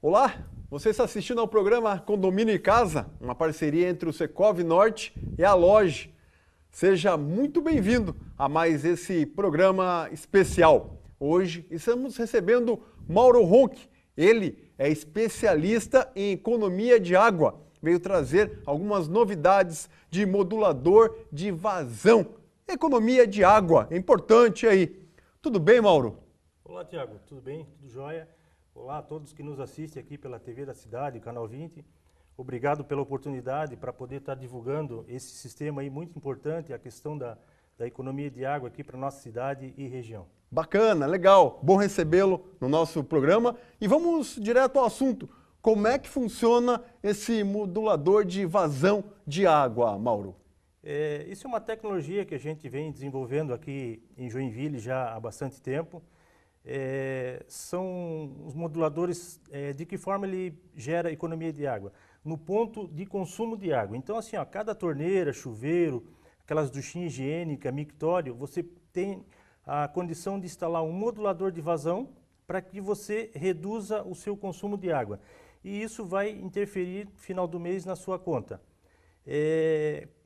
Olá, você está assistindo ao programa Condomínio e Casa, uma parceria entre o Secov Norte e a Loge. Seja muito bem-vindo a mais esse programa especial. Hoje estamos recebendo Mauro Ronck. Ele é especialista em economia de água. Veio trazer algumas novidades de modulador de vazão. Economia de água, é importante aí. Tudo bem, Mauro? Olá, Tiago. Tudo bem? Tudo jóia? Olá a todos que nos assistem aqui pela TV da Cidade, Canal 20. Obrigado pela oportunidade para poder estar divulgando esse sistema aí muito importante, a questão da economia de água aqui para a nossa cidade e região. Bacana, legal. Bom recebê-lo no nosso programa. E vamos direto ao assunto. Como é que funciona esse modulador de vazão de água, Mauro? Isso é uma tecnologia que a gente vem desenvolvendo aqui em Joinville já há bastante tempo. São os moduladores, de que forma ele gera economia de água? No ponto de consumo de água. Então, assim, cada torneira, chuveiro, aquelas duchinhas higiênicas, mictório, você tem a condição de instalar um modulador de vazão para que você reduza o seu consumo de água. E isso vai interferir no final do mês na sua conta.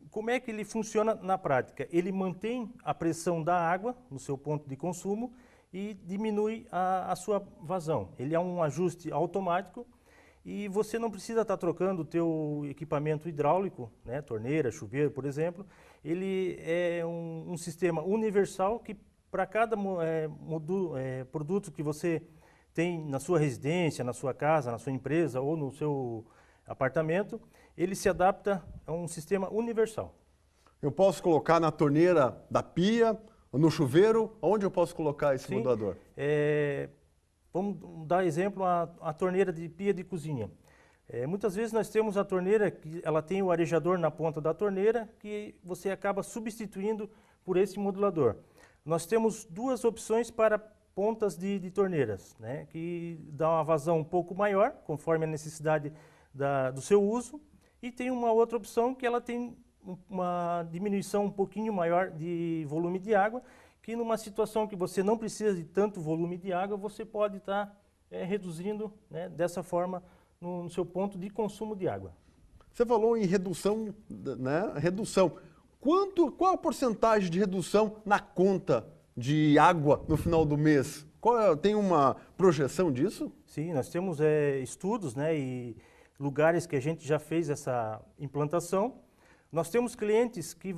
Como é que ele funciona na prática? Ele mantém a pressão da água no seu ponto de consumo e diminui a sua vazão. Ele é um ajuste automático e você não precisa estar trocando o teu equipamento hidráulico, né, torneira, chuveiro, por exemplo. Ele é um sistema universal que para cada produto que você tem na sua residência, na sua casa, na sua empresa ou no seu apartamento, ele se adapta a um sistema universal. Eu posso colocar na torneira da pia, no chuveiro, onde eu posso colocar esse modulador? Vamos dar exemplo a torneira de pia de cozinha. Muitas vezes nós temos a torneira que ela tem o arejador na ponta da torneira que você acaba substituindo por esse modulador. Nós temos duas opções para pontas de torneiras, né, que dá uma vazão um pouco maior, conforme a necessidade do seu uso, e tem uma outra opção que ela tem uma diminuição um pouquinho maior de volume de água, que numa situação que você não precisa de tanto volume de água, você pode estar reduzindo, né, dessa forma no seu ponto de consumo de água. Você falou em redução, né? Redução. Qual a porcentagem de redução na conta de água no final do mês? Tem uma projeção disso? Sim, nós temos estudos, né, e lugares que a gente já fez essa implantação. Nós temos clientes que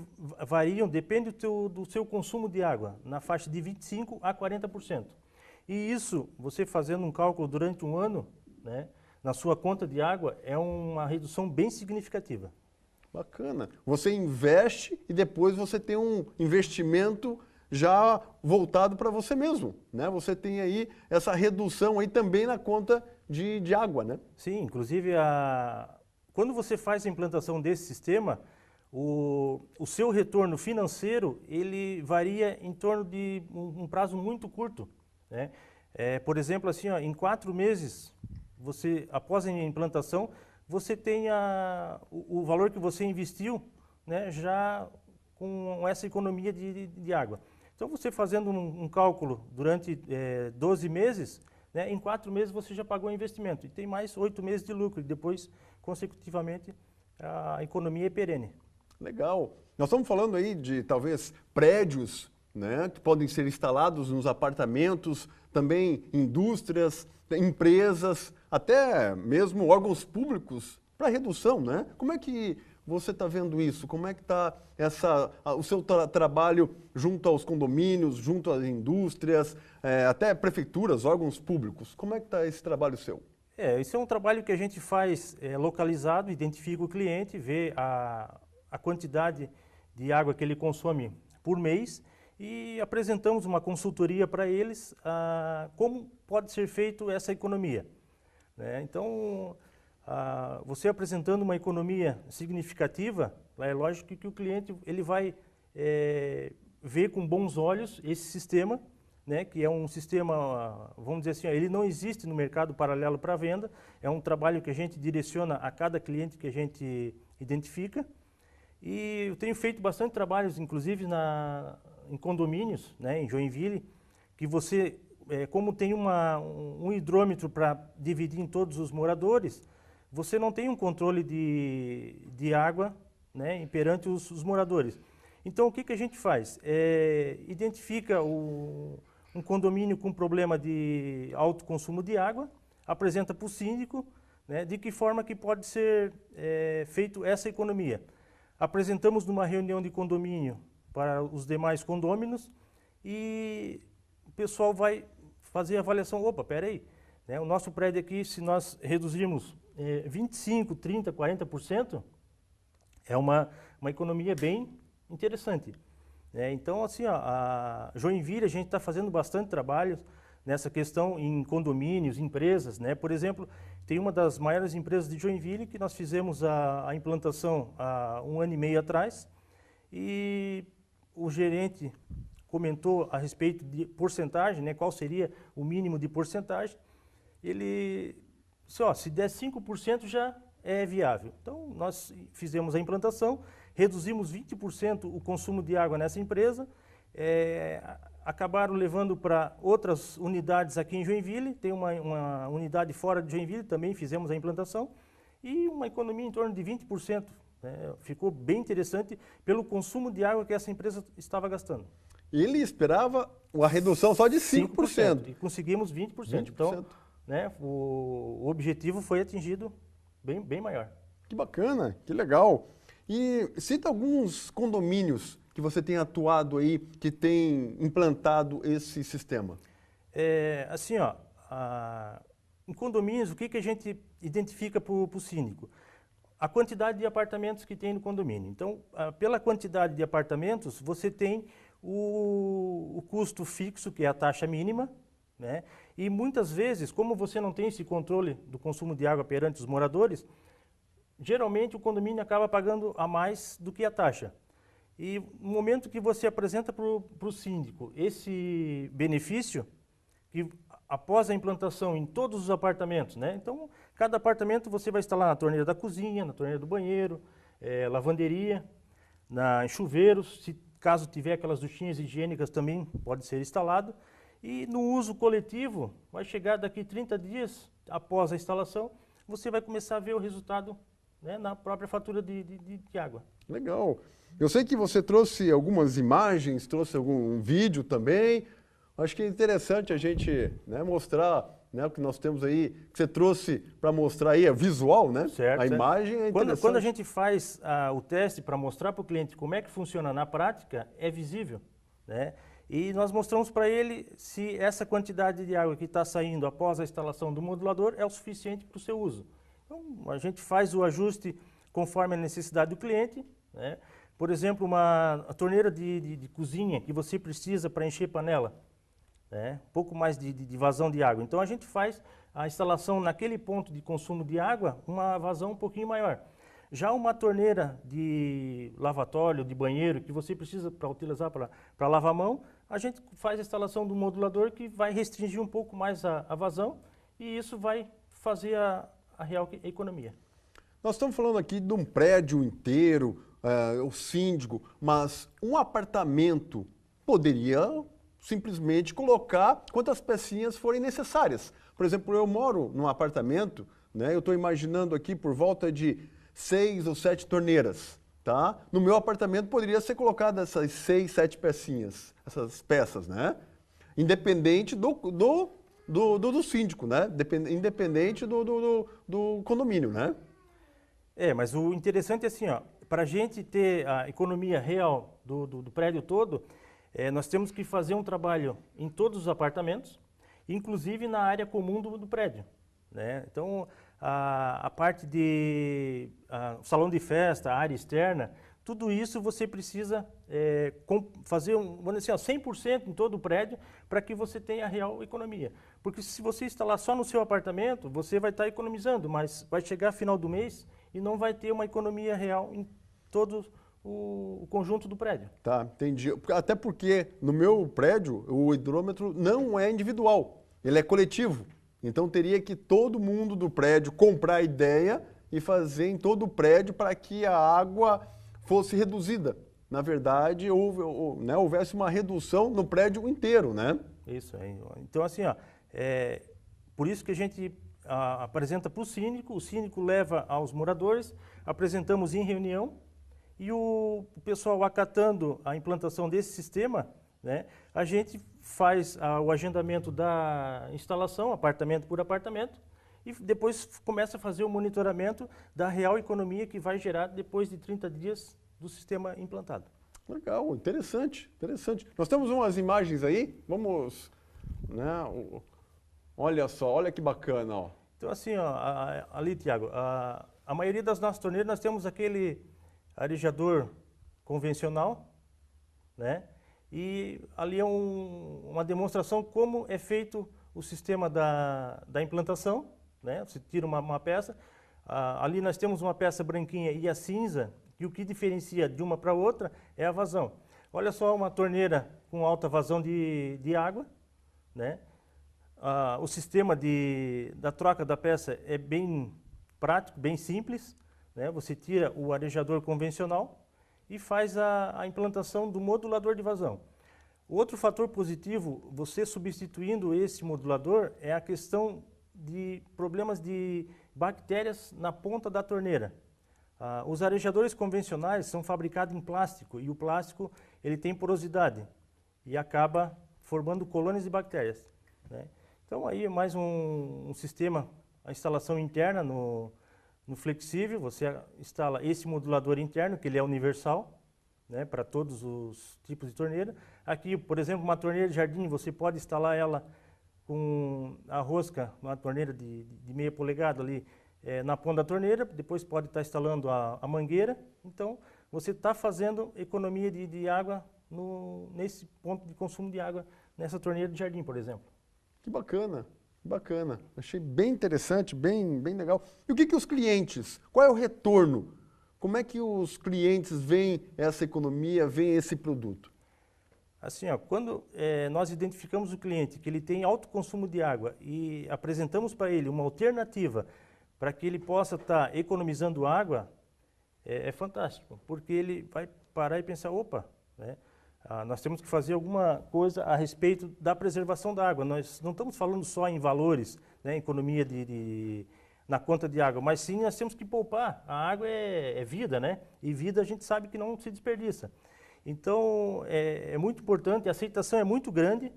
variam, depende do seu consumo de água, na faixa de 25% a 40%. E isso, você fazendo um cálculo durante um ano, né, na sua conta de água, é uma redução bem significativa. Bacana. Você investe e depois você tem um investimento já voltado para você mesmo, né? Você tem aí essa redução aí também na conta de água, né? Sim, inclusive quando você faz a implantação desse sistema, o seu retorno financeiro ele varia em torno de um prazo muito curto, né? Por exemplo, assim, em 4 meses, após a implantação, você tem o valor que você investiu, né, já com essa economia de água. Então, você fazendo um cálculo durante 12 meses, né, em 4 meses você já pagou o investimento e tem mais 8 meses de lucro e depois, consecutivamente, a economia é perene. Legal. Nós estamos falando aí de talvez prédios, né, que podem ser instalados nos apartamentos, também indústrias, empresas, até mesmo órgãos públicos para redução, né? Como é que você está vendo isso? Como é que está o seu trabalho junto aos condomínios, junto às indústrias, até prefeituras, órgãos públicos? Como é que está esse trabalho seu? Isso é um trabalho que a gente faz localizado, identifica o cliente, vê a quantidade de água que ele consome por mês e apresentamos uma consultoria para eles como pode ser feito essa economia, né? Então, você apresentando uma economia significativa, é lógico que o cliente ele vai ver com bons olhos esse sistema, né, que é um sistema, vamos dizer assim, ele não existe no mercado paralelo para venda, é um trabalho que a gente direciona a cada cliente que a gente identifica. E eu tenho feito bastante trabalhos, inclusive em condomínios, né, em Joinville, que você como tem um hidrômetro para dividir em todos os moradores, você não tem um controle de água, né, perante os moradores. Então, o que, que a gente faz? Identifica um condomínio com problema de alto consumo de água, apresenta para o síndico, né, de que forma que pode ser feito essa economia. Apresentamos numa reunião de condomínio para os demais condôminos e o pessoal vai fazer a avaliação. Opa, peraí, né, o nosso prédio aqui, se nós reduzirmos 25%, 30%, 40%, é uma economia bem interessante. Então, assim, ó, a Joinville, a gente está fazendo bastante trabalho nessa questão em condomínios, empresas, né? Por exemplo, tem uma das maiores empresas de Joinville que nós fizemos a implantação há 1 ano e meio atrás e o gerente comentou a respeito de porcentagem, né? Qual seria o mínimo de porcentagem. Ele disse, ó, se der 5% já é viável. Então, nós fizemos a implantação, reduzimos 20% o consumo de água nessa empresa, acabaram levando para outras unidades aqui em Joinville, tem uma unidade fora de Joinville, também fizemos a implantação, e uma economia em torno de 20%. Né? Ficou bem interessante pelo consumo de água que essa empresa estava gastando. Ele esperava uma redução só de 5%. E conseguimos 20%. Então, né, o objetivo foi atingido bem maior. Que bacana, que legal. E cita alguns condomínios que você tem atuado aí, que tem implantado esse sistema. Assim, ó, em condomínios, o que a gente identifica para o síndico? A quantidade de apartamentos que tem no condomínio. Então, pela quantidade de apartamentos, você tem o custo fixo, que é a taxa mínima, né? E muitas vezes, como você não tem esse controle do consumo de água perante os moradores, geralmente o condomínio acaba pagando a mais do que a taxa. E no momento que você apresenta para o síndico esse benefício, que após a implantação em todos os apartamentos, né? Então, cada apartamento você vai instalar na torneira da cozinha, na torneira do banheiro, lavanderia, em chuveiros, caso tiver aquelas duchinhas higiênicas também pode ser instalado. E no uso coletivo, vai chegar daqui 30 dias após a instalação, você vai começar a ver o resultado, né, na própria fatura de água. Legal. Eu sei que você trouxe algumas imagens, trouxe algum vídeo também. Acho que é interessante a gente, né, mostrar, né, o que nós temos aí, que você trouxe para mostrar aí, visual, né? Certo, a imagem é interessante. Quando a gente faz o teste para mostrar para o cliente como é que funciona na prática, é visível, né? E nós mostramos para ele se essa quantidade de água que está saindo após a instalação do modulador é o suficiente para o seu uso. Então, a gente faz o ajuste conforme a necessidade do cliente, né? Por exemplo, uma torneira de cozinha que você precisa para encher panela, né? Pouco mais de vazão de água. Então, a gente faz a instalação naquele ponto de consumo de água, uma vazão um pouquinho maior. Já uma torneira de lavatório, de banheiro, que você precisa para utilizar para lavar a mão, a gente faz a instalação do modulador que vai restringir um pouco mais a vazão e isso vai fazer a real economia. Nós estamos falando aqui de um prédio inteiro, o síndico, mas um apartamento poderia simplesmente colocar quantas pecinhas forem necessárias. Por exemplo, eu moro num apartamento, né, eu estou imaginando aqui por volta de 6 ou 7 torneiras, tá? No meu apartamento poderia ser colocada essas 6, 7 pecinhas, essas peças, né? Independente do síndico, né? Independente do condomínio, né? Mas o interessante é assim, ó, para a gente ter a economia real do prédio todo, nós temos que fazer um trabalho em todos os apartamentos, inclusive na área comum do prédio, né? Então, a parte de salão de festa, a área externa, tudo isso você precisa fazer vamos dizer assim, 100% em todo o prédio para que você tenha a real economia. Porque se você instalar só no seu apartamento, você vai estar economizando, mas vai chegar final do mês e não vai ter uma economia real em todo o conjunto do prédio. Tá, entendi. Até porque no meu prédio o hidrômetro não é individual, ele é coletivo. Então teria que todo mundo do prédio comprar a ideia e fazer em todo o prédio para que a água fosse reduzida. Na verdade, houvesse uma redução no prédio inteiro, né? Isso. Então, assim, ó, por isso que a gente apresenta para o síndico leva aos moradores, apresentamos em reunião e o pessoal acatando a implantação desse sistema, né, a gente faz o agendamento da instalação, apartamento por apartamento, e depois começa a fazer o monitoramento da real economia que vai gerar depois de 30 dias do sistema implantado. Legal, interessante, interessante. Nós temos umas imagens aí, vamos, né, olha só, olha que bacana, ó. Então assim, ó, ali, Tiago, a maioria das nossas torneiras nós temos aquele arejador convencional, né? E ali é uma demonstração como é feito o sistema da implantação, né? Você tira uma peça, ali nós temos uma peça branquinha e a cinza, e o que diferencia de uma para outra é a vazão. Olha só uma torneira com alta vazão de água, né? O sistema da troca da peça é bem prático, bem simples, né? Você tira o arejador convencional e faz a implantação do modulador de vazão. Outro fator positivo, você substituindo esse modulador, é a questão de problemas de bactérias na ponta da torneira. Os arejadores convencionais são fabricados em plástico e o plástico ele tem porosidade e acaba formando colônias de bactérias, né? Então aí é mais um sistema, a instalação interna no flexível, você instala esse modulador interno, que ele é universal, né, para todos os tipos de torneira. Aqui, por exemplo, uma torneira de jardim, você pode instalar ela com a rosca, uma torneira de meia polegada ali na ponta da torneira, depois pode estar instalando a mangueira. Então, você está fazendo economia de água nesse ponto de consumo de água, nessa torneira de jardim, por exemplo. Que bacana, bacana. Achei bem interessante, bem legal. E o que os clientes, qual é o retorno? Como é que os clientes veem essa economia, veem esse produto? Assim, ó, quando nós identificamos o cliente que ele tem alto consumo de água e apresentamos para ele uma alternativa para que ele possa estar economizando água, é fantástico, porque ele vai parar e pensar, opa, né? Nós temos que fazer alguma coisa a respeito da preservação da água. Nós não estamos falando só em valores, né, economia na conta de água, mas sim nós temos que poupar. A água é vida, né? E vida a gente sabe que não se desperdiça. Então, é muito importante, a aceitação é muito grande,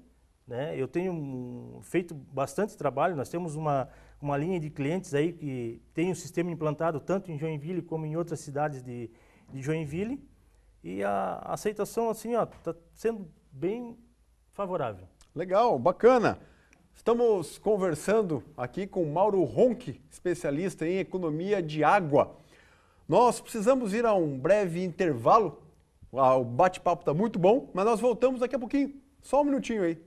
né? Eu tenho feito bastante trabalho, nós temos uma linha de clientes aí que tem o sistema implantado tanto em Joinville como em outras cidades de Joinville. E a aceitação, assim, está sendo bem favorável. Legal, bacana. Estamos conversando aqui com Mauro Ronchi, especialista em economia de água. Nós precisamos ir a um breve intervalo. O bate-papo está muito bom, mas nós voltamos daqui a pouquinho. Só um minutinho aí.